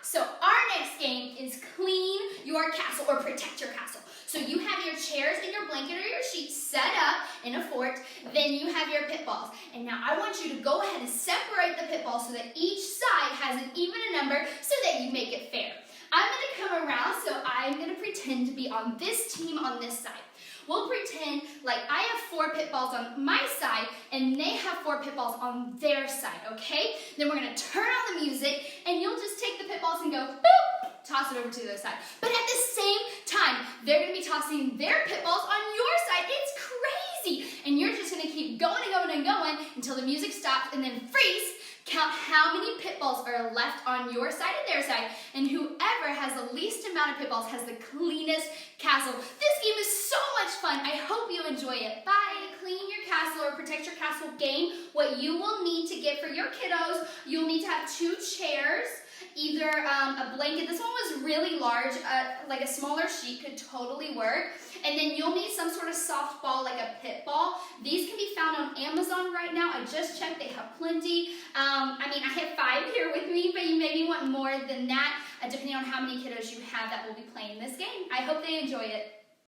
So our next game is clean your castle or protect your castle. So you have your chairs and your blanket or your sheet set up in a fort. Then you have your pit balls. And now I want you to go ahead and separate the pit balls so that each side has an even number so that you make it fair. I'm going to come around, so I'm going to pretend to be on this team on this side. We'll pretend like I have 4 pit balls on my side and they have 4 pit balls on their side, okay? Then we're going to turn on the music and you'll just take the pit balls and go boop, toss it over to the other side. But at the same time, they're going to be tossing their pit balls on your side. It's crazy. And you're just going to keep going and going and going until the music stops and then freeze. Count how many pit balls are left on your side and their side, and whoever has the least amount of pit balls has the cleanest castle. This game is so much fun. I hope you enjoy it. Bye. To clean your castle or protect your castle game, what you will need to get for your kiddos, you'll need to have 2 chairs, either a blanket. This one was really large, like a smaller sheet could totally work. And then you'll need some sort of soft ball, like a pit ball. These can be found on Amazon right now. I just checked, they have plenty. I have 5 here with me, but you maybe want more than that, depending on how many kiddos you have that will be playing this game. I hope they enjoy it.